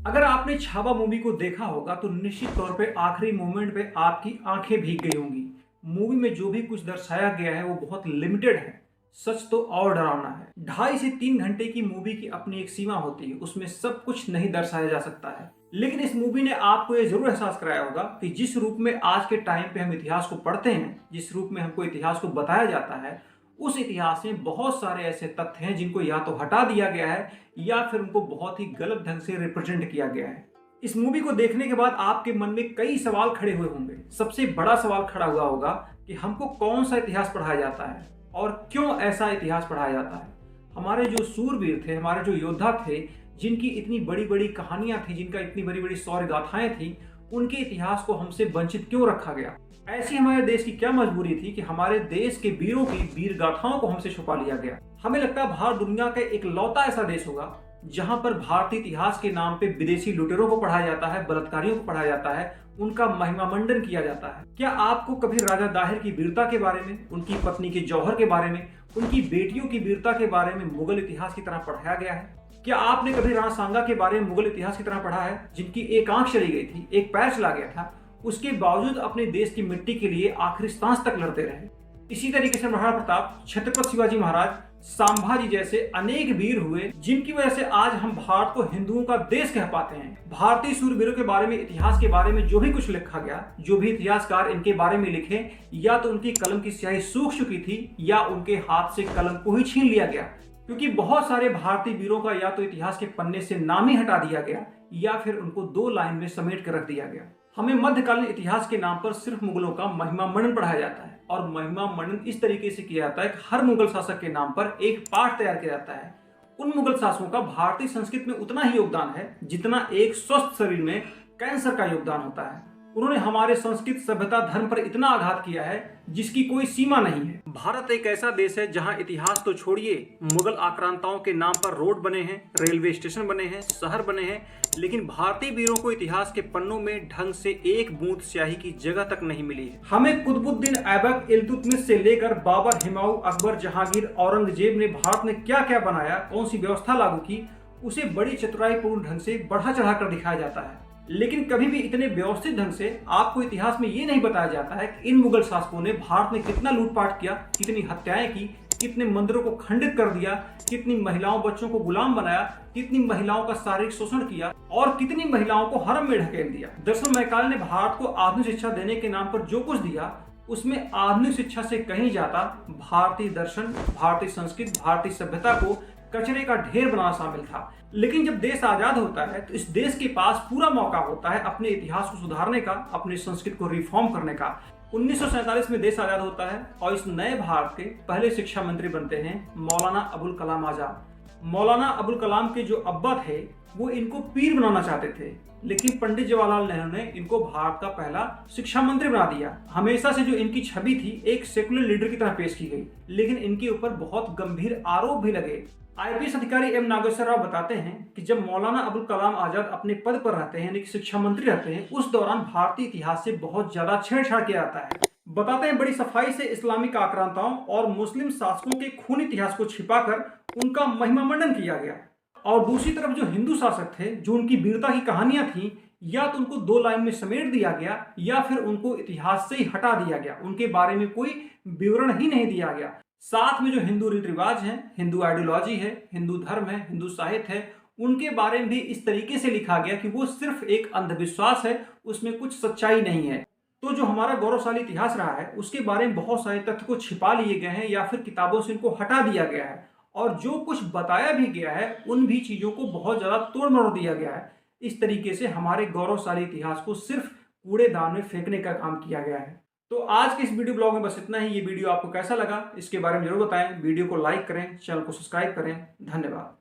अगर आपने छावा मूवी को देखा होगा तो निश्चित तौर पे आखिरी मोमेंट पे आपकी आंखें भीग गई होंगी। मूवी में जो भी कुछ दर्शाया गया है वो बहुत लिमिटेड है। सच तो और डरावना है। 2.5 से 3 घंटे की मूवी की अपनी एक सीमा होती है, उसमें सब कुछ नहीं दर्शाया जा सकता है। लेकिन इस मूवी ने आपको ये जरूर एहसास कराया होगा कि जिस रूप में आज के टाइम पे हम इतिहास को पढ़ते हैं, जिस रूप में हमको इतिहास को बताया जाता है, उस इतिहास में बहुत सारे ऐसे तथ्य हैं जिनको या तो हटा दिया गया है या फिर उनको बहुत ही गलत ढंग से रिप्रेजेंट किया गया है। इस मूवी को देखने के बाद आपके मन में कई सवाल खड़े हुए होंगे। सबसे बड़ा सवाल खड़ा हुआ होगा कि हमको कौन सा इतिहास पढ़ाया जाता है और क्यों ऐसा इतिहास पढ़ाया जाता है। हमारे जो सूरवीर थे, हमारे जो योद्धा थे, जिनकी इतनी बड़ी बड़ी कहानियां थी, जिनका इतनी बड़ी बड़ी शौर्य गाथाएं थी, उनके इतिहास को हमसे वंचित क्यों रखा गया। ऐसी हमारे देश की क्या मजबूरी थी कि हमारे देश के वीरों की वीर गाथाओं को हमसे छुपा लिया गया। हमें लगता है भारत दुनिया का एक लौता ऐसा देश होगा जहां पर भारतीय इतिहास के नाम पे विदेशी लुटेरों को पढ़ाया जाता है, बलात्कारियों को पढ़ाया जाता है, उनका महिमा मंडन किया जाता है। क्या आपको कभी राजा दाहिर की वीरता के बारे में, उनकी पत्नी के जौहर के बारे में, उनकी बेटियों की वीरता के बारे में मुगल इतिहास की तरह पढ़ाया गया है? क्या आपने कभी राणा सांगा के बारे में मुगल इतिहास की तरह पढ़ा है, जिनकी एक आंख चली गई थी, एक पैर चला गया था, उसके बावजूद अपने देश की मिट्टी के लिए आखिरी सांस तक लड़ते रहे? इसी तरीके से महाराणा प्रताप, छत्रपति शिवाजी महाराज, संभाजी जैसे अनेक वीर हुए जिनकी वजह से आज हम भारत को हिंदुओं का देश कह पाते हैं। भारतीय सूरवीरों के बारे में, इतिहास के बारे में जो भी कुछ लिखा गया, जो भी इतिहासकार इनके बारे में लिखे, या तो उनकी कलम की स्याही सूख चुकी थी या उनके हाथ से कलम को ही छीन लिया गया, क्योंकि बहुत सारे भारतीय वीरों का या तो इतिहास के पन्ने से नाम ही हटा दिया गया या फिर उनको 2 लाइन में समेट कर रख दिया गया। हमें मध्यकालीन इतिहास के नाम पर सिर्फ मुगलों का महिमा मंडन पढ़ाया जाता है और महिमा मंडन इस तरीके से किया जाता है कि हर मुगल शासक के नाम पर एक पाठ तैयार किया जाता है। उन मुगल शासकों का भारतीय संस्कृति में उतना ही योगदान है जितना एक स्वस्थ शरीर में कैंसर का योगदान होता है। उन्होंने हमारे संस्कृत, सभ्यता, धर्म पर इतना आघात किया है जिसकी कोई सीमा नहीं है। भारत एक ऐसा देश है जहां इतिहास तो छोड़िए, मुगल आक्रांताओं के नाम पर रोड बने हैं, रेलवे स्टेशन बने हैं, शहर बने हैं, लेकिन भारतीय वीरों को इतिहास के पन्नों में ढंग से एक बूंद स्याही की जगह तक नहीं मिली है। हमें कुतुबुद्दीन ऐबक, इल्तुतमिश से लेकर बाबर, हुमायूं, अकबर, जहांगीर, औरंगजेब ने भारत में क्या क्या बनाया, कौन सी व्यवस्था लागू की, उसे बड़ी चतुराईपूर्ण ढंग से बढ़ा चढ़ा कर दिखाया जाता है। लेकिन कभी भी इतने व्यवस्थित ढंग से आपको इतिहास में ये नहीं बताया जाता है कि इन मुगल शासकों ने भारत में कितना लूटपाट किया, कितनी हत्याएं की, कितने मंदिरों को खंडित कर दिया, कितनी महिलाओं बच्चों को गुलाम बनाया, कितनी महिलाओं का शारीरिक शोषण किया और कितनी महिलाओं को हरम में ढकेल दिया। दरअसल मैकाले ने भारत को आधुनिक शिक्षा देने के नाम पर जो कुछ दिया, उसमें आधुनिक शिक्षा से कहीं ज्यादा भारतीय दर्शन, भारतीय संस्कृति, भारतीय सभ्यता को कचरे का ढेर बनाना शामिल था। लेकिन जब देश आजाद होता है तो इस देश के पास पूरा मौका होता है अपने इतिहास को सुधारने का, अपनी संस्कृति को रिफॉर्म करने का। 1947 में देश आजाद होता है और इस नए भारत के पहले शिक्षा मंत्री बनते हैं मौलाना अबुल कलाम आजाद। मौलाना अबुल कलाम के जो अब्बा थे वो इनको पीर बनाना चाहते थे, लेकिन पंडित जवाहरलाल नेहरू ने इनको भारत का पहला शिक्षा मंत्री बना दिया। हमेशा से जो इनकी छवि थी एक सेकुलर लीडर की तरह पेश की गई, लेकिन इनके ऊपर बहुत गंभीर आरोप भी लगे। आईपीएस अधिकारी एम नागेश्वर राव बताते हैं कि जब मौलाना अबुल कलाम आजाद अपने पद पर रहते हैं, यानी कि शिक्षा मंत्री रहते हैं, उस दौरान भारतीय इतिहास से बहुत ज्यादा छेड़छाड़ किया जाता है। बताते हैं बड़ी सफाई से इस्लामिक आक्रांताओं और मुस्लिम शासकों के खूनी इतिहास को छिपाकर उनका महिमा मंडन किया गया। और दूसरी तरफ जो हिंदू शासक थे, जो उनकी वीरता की कहानियां थी, या तो उनको 2 लाइन में समेट दिया गया या फिर उनको इतिहास से ही हटा दिया गया, उनके बारे में कोई विवरण ही नहीं दिया गया। साथ में जो हिंदू रीति रिवाज हैं, हिंदू आइडियोलॉजी है, हिंदू धर्म है, हिंदू साहित्य है, उनके बारे में भी इस तरीके से लिखा गया कि वो सिर्फ एक अंधविश्वास है, उसमें कुछ सच्चाई नहीं है। तो जो हमारा गौरवशाली इतिहास रहा है उसके बारे में बहुत सारे तथ्य को छिपा लिए गए हैं या फिर किताबों से इनको हटा दिया गया है, और जो कुछ बताया भी गया है उन भी चीजों को बहुत ज्यादा तोड़ मरोड़ दिया गया है। इस तरीके से हमारे गौरवशाली इतिहास को सिर्फ कूड़ेदान में फेंकने का काम किया गया है। तो आज के इस वीडियो ब्लॉग में बस इतना ही। ये वीडियो आपको कैसा लगा इसके बारे में जरूर बताएं। वीडियो को लाइक करें, चैनल को सब्सक्राइब करें। धन्यवाद।